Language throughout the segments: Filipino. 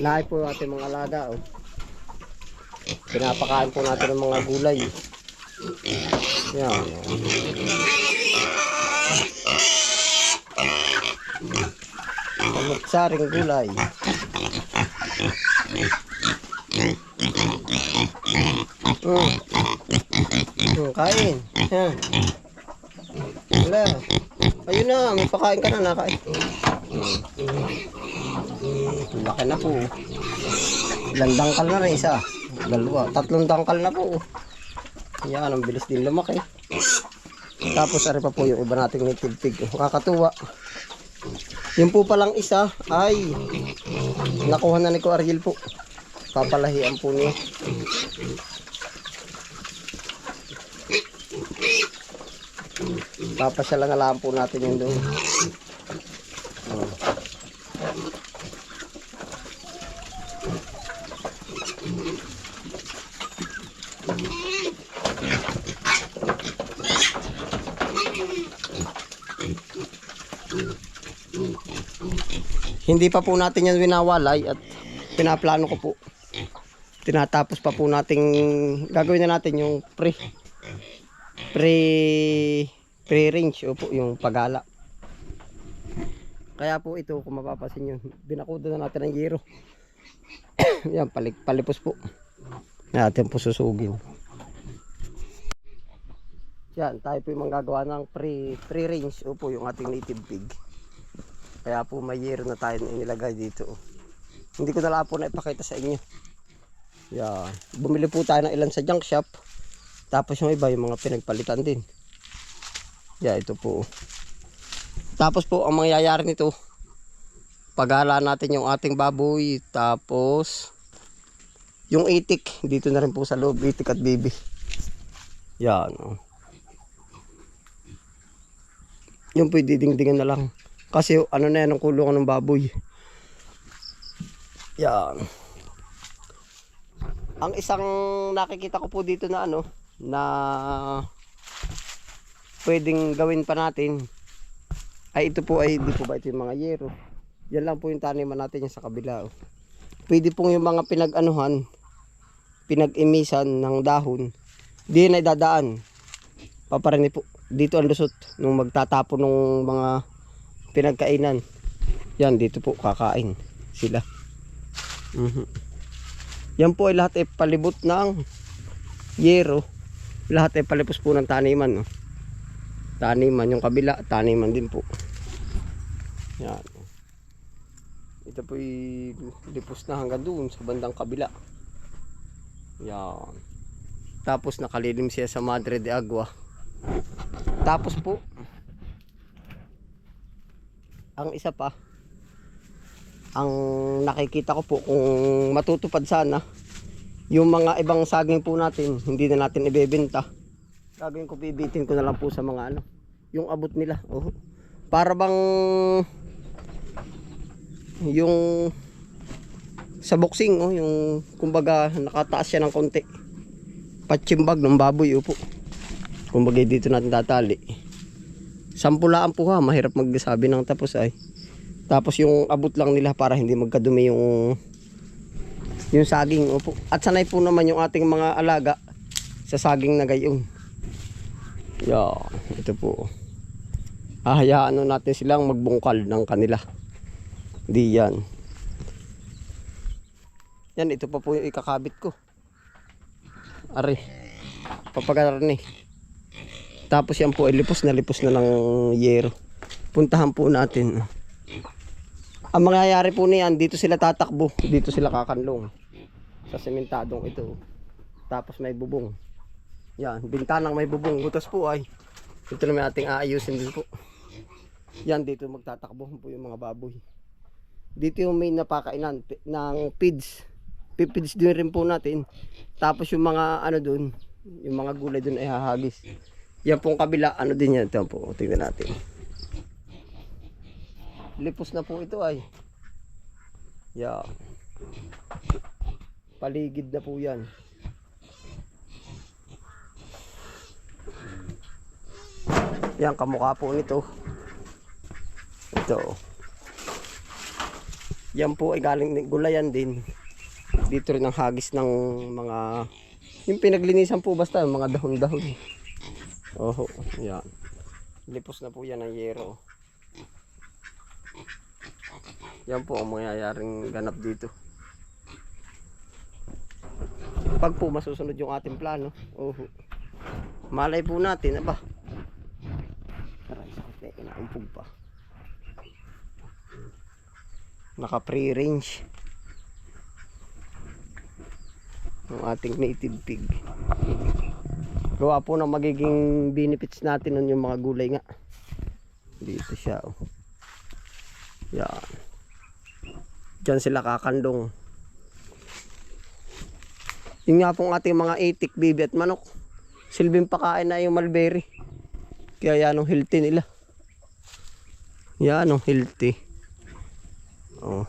Lahat po ating mga alaga. Oh. Pinapakain po natin ng mga gulay. Yan. Saring gulay. Kain. Yan. Wala. Ayun na, may pakain ka na, nakain. Laki na po. Ilang dangkal na rin isa. Dalawa, 3 dangkal na po. Yan, ang bilis din lumaki. Tapos ari pa po yung iba nating native pig. Nakakatuwa. Yung po palang isa ay nakuha na ni Ko Ariel po. Papalahian po niya. Papasya lang alam po natin yung doon. Hindi pa po natin yan winawalay at pinaplano ko po. Tinatapos pa po nating gagawin na natin yung pre-range o po yung pagala. Kaya po ito kung mapapasin yun, binakudo na natin ng yero. Yan, palipos po. Natin po susugin. Yan, tayo po yung manggagawa ng pre-range o po yung ating native pig. Kaya po may yero na tayo inilagay dito. Hindi ko na lang po na ipakita sa inyo. Yan. Bumili po tayo ng ilan sa junk shop. Tapos yung iba yung mga pinagpalitan din. Yan, ito po. Tapos po ang mangyayari nito, paghala natin yung ating baboy. Tapos yung itik, dito na rin po sa loob, itik at bibi. Yan. Yung po didingdingan na lang. Kasi ano na yan ang kulungan ng baboy. Yan. Ang isang nakikita ko po dito na ano, na pwedeng gawin pa natin ay ito po ay di po ba ito yung mga yero. Yan lang po yung taniman natin yung sa kabila. Oh. Pwede pong yung mga pinag-anuhan, pinag-imisan ng dahon. Di na idadaan. Paparani po. Dito ang lusot nung magtatapon ng mga pinagkainan. Yan, dito po kakain sila. Yan po ay lahat ay palibot ng yero. Lahat ay palipos po ng taniman. No? Taniman, yung kabila, taniman din po. Yan. Ito po ay lipos na hanggang doon sa bandang kabila. Yan. Tapos nakalilim siya sa Madre de Agua. Tapos po ang isa pa, ang nakikita ko po kung matutupad sana, yung mga ibang saging po natin, hindi na natin ibebenta. Gagawin ko, bibitin ko na lang po sa mga ano, yung abot nila. Oh. Para bang yung sa boxing, oh, yung kumbaga nakataas siya ng konti. Patsimbag ng baboy, upo. Kumbaga dito natin tatali. Sampulaan po ha, mahirap magsabi ng tapos ay. Tapos yung abot lang nila para hindi magkadumi yung saging. Opo. At sanay po naman yung ating mga alaga sa saging na gayon. Yeah, ito po. Hahayaan natin silang magbungkal ng kanila. Di yan. Yan, ito pa po yung ikakabit ko. Ari. Papagarni. Tapos yan po ay lipos na ng yero. Puntahan po natin. Ang mangyayari po niyan, dito sila tatakbo, dito sila kakanlong sa sementadong ito. Tapos may bubong. Yan, bintanang may bubong. Butas po ay ito naman ating aayusin din po. Yan, dito magtatakbo po yung mga baboy. Dito yung main na pakainan ng feeds. Pipids din rin po natin. Tapos yung mga ano dun, yung mga gulay dun ay hahagis. Yan pong kabila, ano din yan. Ito po, tingnan natin. Lipos na po ito ay. Yeah. Paligid na po yan. Yan, kamukha po nito. Ito. Yan po ay galing ng gulayan din. Dito rin ang hagis ng mga, yung pinaglinisan po basta mga dahon-dahon. Oh, yan. Lipos na po yan ng yero. Yan po ang mangyayaring ganap dito. Pag po masusunod yung ating plano, malay po natin, aba. Aray, sakit na, inaumpog pa. Naka pre-range ang ating native pig. Gawa po ng magiging benefits natin nun yung mga gulay nga. Dito siya, oh. Yan. Diyan sila kakandong. Yung nga pong ating mga itik, bibi at manok, silbing pakain na yung mulberry. Kaya yan ang healthy nila. Yan ang healthy. Oh.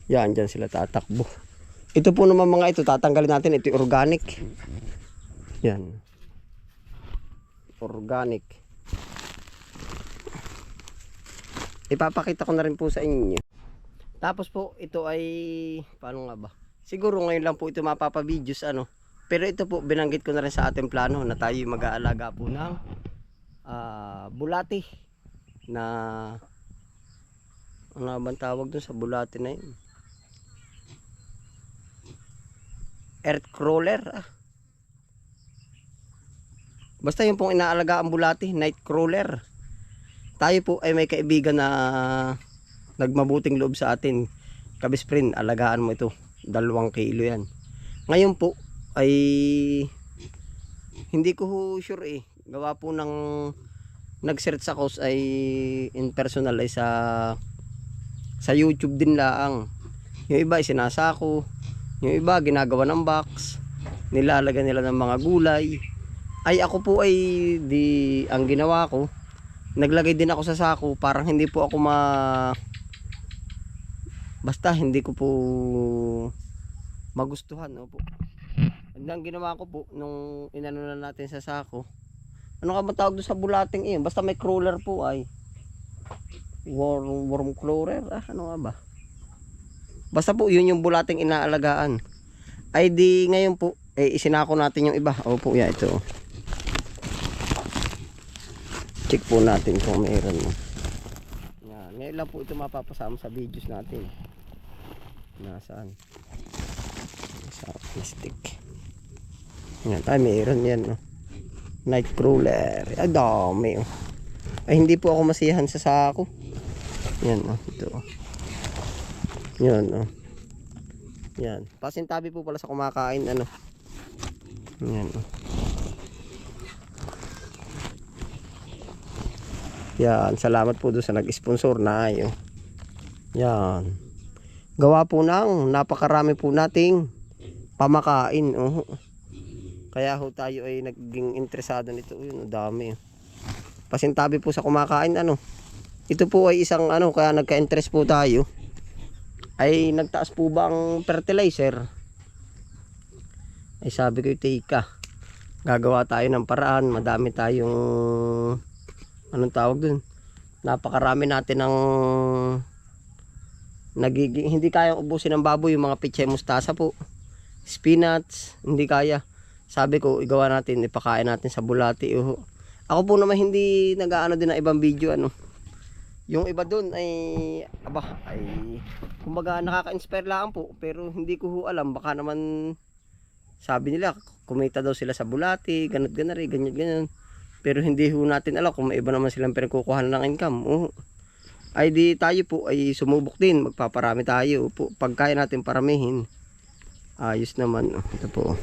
Yan, dyan sila tatakbo. Ito po naman mga ito, tatanggalin natin. Ito organic. Yan. Organic. Ipapakita ko na rin po sa inyo. Tapos po, ito ay, paano nga ba? Siguro ngayon lang po ito mapapa-videos ano. Pero ito po binanggit ko na rin sa ating plano na tayo mag-aalaga po ng bulati na ano bang tawag doon sa bulati na yun? Earth crawler. Basta yun pong inaalaga ang bulati, night crawler. Tayo po ay may kaibigan na nagmabuting loob sa atin. Kabisprin, alagaan mo ito. 2 kilo yan. Ngayon po ay hindi ko sure gawa po ng nag-search ako ay in personal ay sa YouTube din laang. Yung iba ay sinasako, yung iba ginagawa ng box, nilalagyan nila ng mga gulay. Ay ako po ay ang ginawa ko, naglagay din ako sa sako, parang hindi po ako basta hindi ko po magustuhan, no po. Ang ginawa ko po nung inano na natin sa sako, ano ka ba tawag doon sa bulating iyon? Basta may crawler po ay worm crawler, ano nga ba? Basta po yun yung bulating inaalagaan. Ay di ngayon po isinako natin yung iba. Opo, yan ito. Check po natin kung mayroon mo. Yan, ngayon lang po ito mapapasama sa videos natin. Nasaan? Sa plastic. Yan, mayroon yan, no? Night crawler. Ay, dami, oh. Ay, hindi po ako masiyahan sa sako. Yan, oh. Ito, oh. Yan, oh. Yan. Pasintabi po pala sa kumakain, ano. Yan, oh. Yan, salamat po doon sa nag-sponsor na ayo. Yan. Gawa po ng napakarami po nating pamakain, oh. Kaya ho tayo ay naging interesado nito. Yun, dami. Pasintabi po sa kumakain, ano. Ito po ay isang ano, kaya nagka-interest po tayo. Ay nagtaas po ba ang fertilizer? Ay sabi ko, teka, gagawa tayo ng paraan. Madami tayong anong tawag dun? Napakarami natin ng nagiging, hindi kayang ubusin ng baboy yung mga pechay mustasa po. Spinach, hindi kaya. Sabi ko, igawa natin, ipakain natin sa bulati. Ako po naman hindi nag-aano din ng ibang video, ano. Yung iba doon ay kumbaga nakaka-inspire lang po, pero hindi ko ho alam, baka naman sabi nila kumita daw sila sa bulati, ganat-ganari, ganyan. Pero hindi ho natin alam kung may iba naman silang pinagkukuhan ng income. Ay di tayo po ay sumubok din, magpaparami tayo po. Pag kaya natin paramihin, ayos naman. Ito po.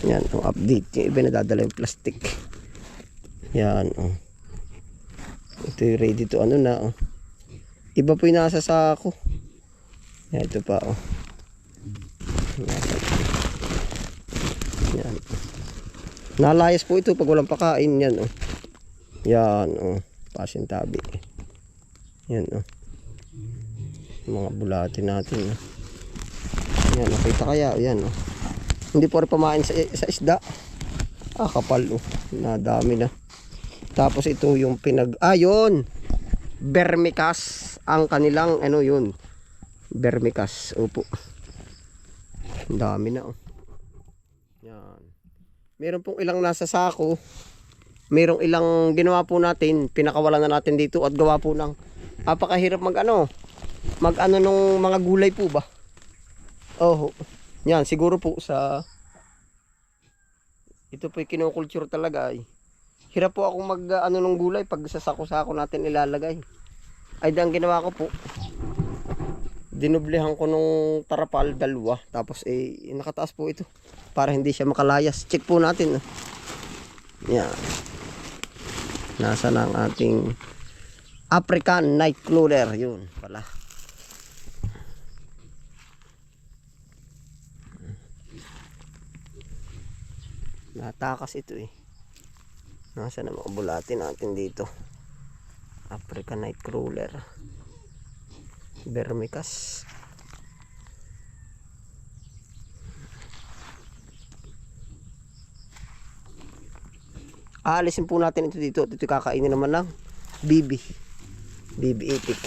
Yan, update. Yung iba nadadala yung plastic. Yan, ito yung ready to ano na, Iba po yung nasa sako. Yan, ito pa, Yan. Nalayas po ito pag walang pakain. Yan, Yan, pasintabi. Yan, mga bulati natin, Yan, nakita kaya, yan, Hindi po rin pamain sa isda. Kapal, Nadami na. Tapos ito yung yun. Vermicast. ang kanilang ano yun, vermicast. Opo. Ang dami na oh. Yan. Meron pong ilang nasa sako. Merong ilang ginawa po natin, pinakawalan na natin dito at gawa po ng napakahirap mag ano nung mga gulay po ba. Oh, yan siguro po sa ito po kinokulture talaga ay. Hirap po akong mag ano nung gulay pag sa sako-sako natin ilalagay. Ay ang ginawa ko po, dinublehan ko nung tarapal dalawa, tapos nakataas po ito para hindi siya makalayas. Check po natin. Yan. Nasa na ang ating African night crawler. Yun pala. Natakas ito eh. Nasa na mga bulati natin dito. African night crawler. Vermicast. Aalisin po natin ito dito. Ito kakainin naman ng BB itik.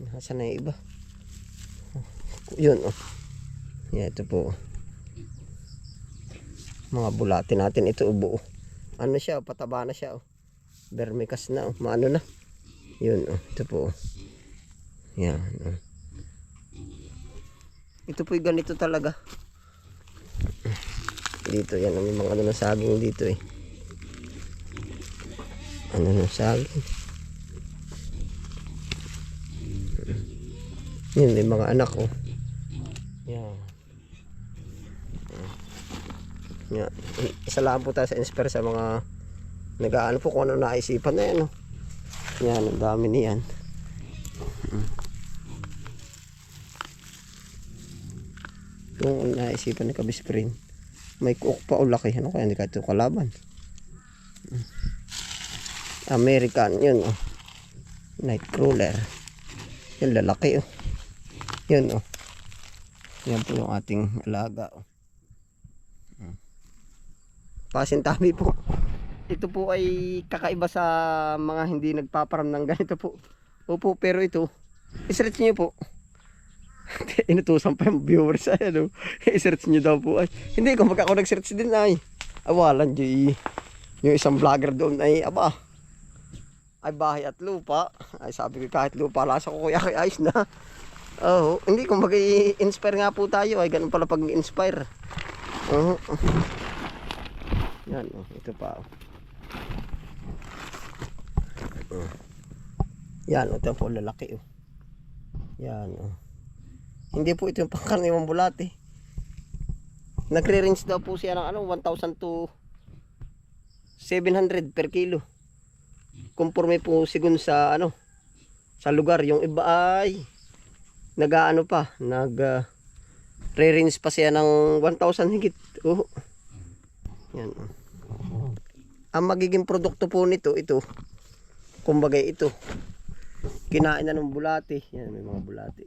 Nasaan na yung iba? Yun oh. Yan, ito po. Mga bulati natin ito buo. Ano siya, pataba na siya oh. Vermicast na oh. Maano na. Yun oh. Ito po. Yan oh. Ito po yung ganito talaga. Dito yan, may mga ano na saging dito eh. Ano na saging. Yun, may mga anak oh. Yan. Yan. Isa lang po tayo sa inspire sa mga nag-aano po kung ano naisipan na yan oh. Yan, ang dami niyan. Yung naisipan ni Kabisprin, may cook pa o laki. Ano kaya hindi ka ito kalaban? American, yun oh. Night crawler. Yung lalaki oh. Yun oh. Yan po yung ating alaga oh. Pasintabi po. Ito po ay kakaiba sa mga hindi nagpaparam ng ganito po. Opo, pero ito, i-search nyo po. Inutusan pa yung viewers ay ano. I-search nyo daw po ay. Hindi, kung ako nag-search din ay. Awalan dyan yung isang vlogger doon ay aba. Ay bahay at lupa. Ay sabi ko kahit lupa lasa ko kuya kay ayos na. Oh, hindi kung mag-i-inspire nga po tayo ay ganun pala pag i-inspire. Yan oh, ito pa. Yan oh, ito po lalaki oh. Yan oh. Hindi po ito yung pangkaraniwang bulate. Nagre-range daw po siya ng ano, 1,000 to 700 per kilo. Conforme po sigun sa ano, sa lugar. Yung iba ay nag-aano pa, re-range pa siya ng 1,000 higit. Oh. Yan. Ang magiging produkto po nito, ito. Kumbaga ito. Kinain na ng bulate. Yan, may mga bulate.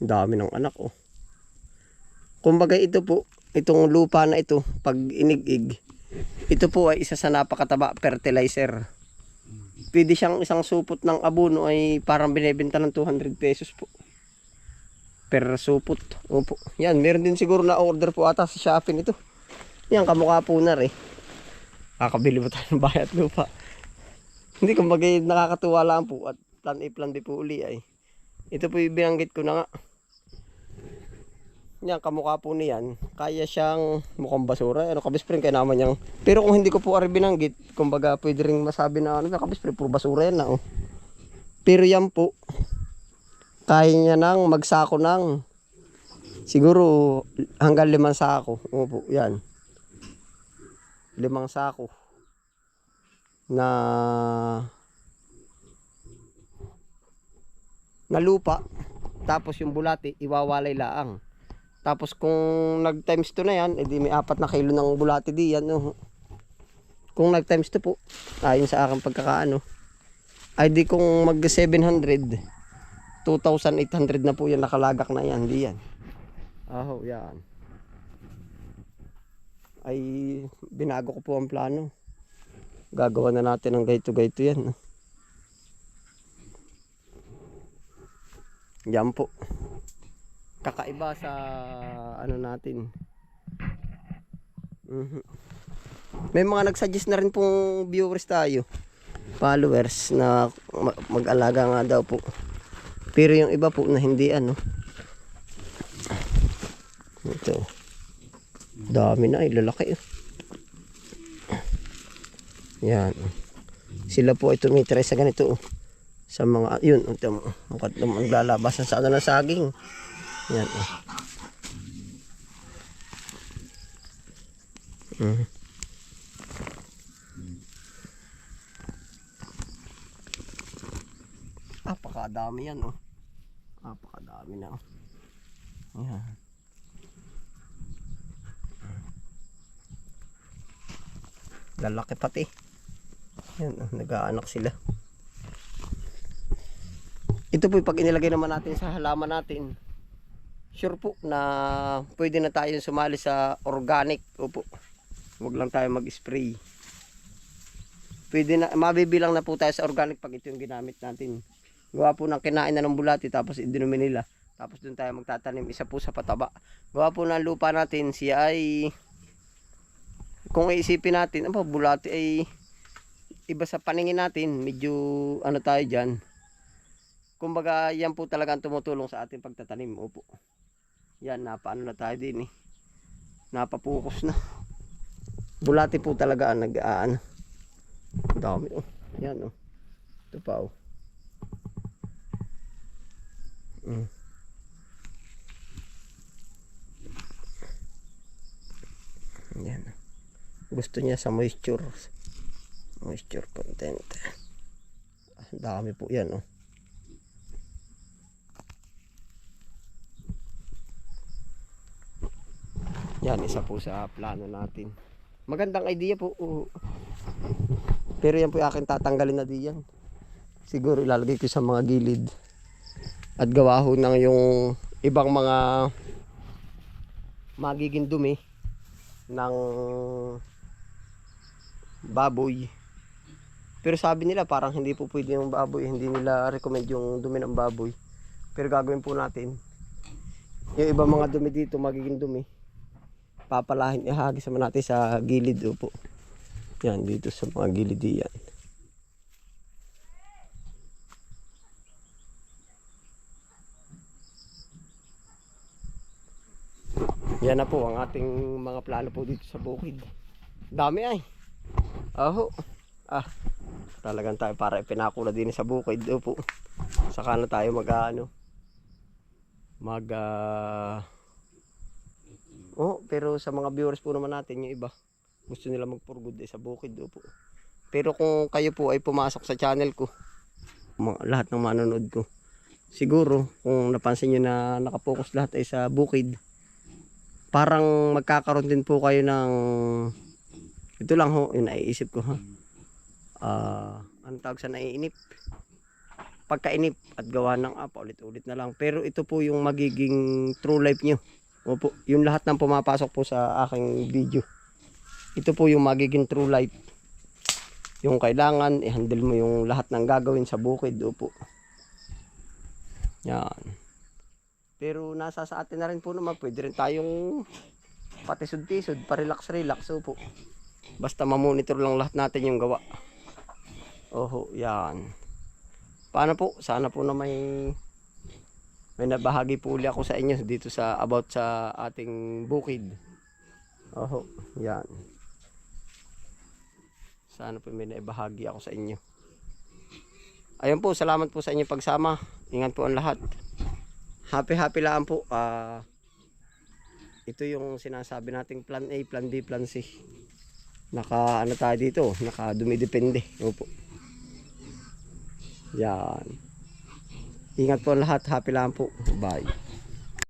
Dami ng anak oh. Kumbaga ito po, itong lupa na ito, pag inig-ig, ito po ay isa sa napakataba fertilizer. Pwede siyang isang supot ng abono ay parang binebenta ng 200 pesos po. Per supot. Opo. Yan, meron din siguro na order po ata sa Shopee nito. Yan, kamukha po na rin. Kakabili mo tayo ng bahay at lupa. Hindi, kumbaga nakakatuwa lang po at plan A plan B po uli ay. Ito po yung binanggit ko na nga. Yan, kamukha po niyan. Kaya siyang mukhang basura. Ano, Kabisprin, kaya naman yang. Pero kung hindi ko po ari binanggit, kumbaga pwede rin masabi na ano, Kabisprin, puro basura yan na oh. Pero yan po, kaya niya nang magsako ng siguro hanggang 5 sako. Opo, yan. 5 sako na lupa. Tapos yung bulati iwawalay laang. Tapos kung nag times 2 na yan, edi may 4 na kilo ng bulati di yan. Oh. Kung nag times 2 po, ayon sa aking pagkakaano, ay di kung mag 700, 2,800 na po yan nakalagak na yan. Di yan. Oh, yan. Ay binago ko po ang plano. Gagawa na natin ng gayto-gayto yan. Yan po. Kakaiba sa ano natin. May mga nagsuggest na rin pong viewers tayo, followers, na mag-alaga nga daw po. Pero yung iba po na hindi ano. Ito. Dami na, lalaki. Yan. Sila po ay tumitry sa ganito. Sa mga, yun, maglalabasan sa ano ng saging. Yan. Apakadami yan, oh. Apakadami na, oh. Yan. Lalaki pati. Yan, oh, nag-aanak sila. Ito po pag inilagay naman natin sa halaman natin, sure po na pwede na tayo sumali sa organic. Opo. Huwag lang tayo mag-spray. Pwede na, mabibilang na po tayo sa organic pag ito yung ginamit natin. Gawa po ng kinain na ng bulati tapos idinumi nila. Tapos doon tayo magtatanim, isa po sa pataba. Gawa po ng lupa natin, siya ay, kung iisipin natin, bulati ay iba sa paningin natin. Medyo ano tayo dyan. Kumbaga yan po talaga ang tumutulong sa ating pagtatanim. Opo. Yan, napaano na tayo din eh. Napapukus na. Bulati po talaga ang nag-aan. Dami oh. Yan oh. Ito pa oh. Yan. Gusto niya sa moisture content. Dami po yan oh. Yan, isa po sa plano natin. Magandang idea po. Pero yan po yung akin tatanggalin na diyan. Siguro ilalagay ko sa mga gilid. At gawa ho ng yung ibang mga magiging dumi ng baboy. Pero sabi nila parang hindi po pwede yung baboy. Hindi nila recommend yung dumi ng baboy. Pero gagawin po natin. Yung ibang mga dumi dito magiging dumi. Papalahin, ihagis naman natin sa gilid po. Yan, dito sa mga gilid yan. Yan na po ang ating mga plano po dito sa bukid. Dami ay. Aho. Talagang tayo para ipinakula din sa bukid po. Saka na tayo pero sa mga viewers po naman natin, yung iba gusto nila magpurgod sa bukid po. Pero kung kayo po ay pumasok sa channel ko, lahat ng manonood ko, siguro kung napansin nyo na nakapokus lahat ay sa bukid, parang magkakaroon din po kayo ng, ito lang ho, yung naiisip ko ha, anong tawag sa naiinip, pagkainip at gawa ng ulit-ulit na lang. Pero ito po yung magiging true life nyo. Opo, yung lahat ng pumapasok po sa aking video, ito po yung magiging true life. Yung kailangan i-handle mo yung lahat ng gagawin sa bukid. Opo. Yan. Pero nasa sa atin na rin po naman, pwede rin tayong patisod-tisod, pa-relax-relax. Opo. Basta mamonitor lang lahat natin yung gawa. Oho, yan. Paano po? Sana po na may nabahagi po ulit ako sa inyo dito sa about sa ating bukid. Oho, yan. Sana po may naibahagi ako sa inyo. Ayun po, salamat po sa inyong pagsama. Ingat po ang lahat. Happy lang po. Ito yung sinasabi nating plan A, plan B, plan C. Ano tayo dito? Dumidepende. Opo. Yan. Ingat po ang lahat. Happy lang po. Bye.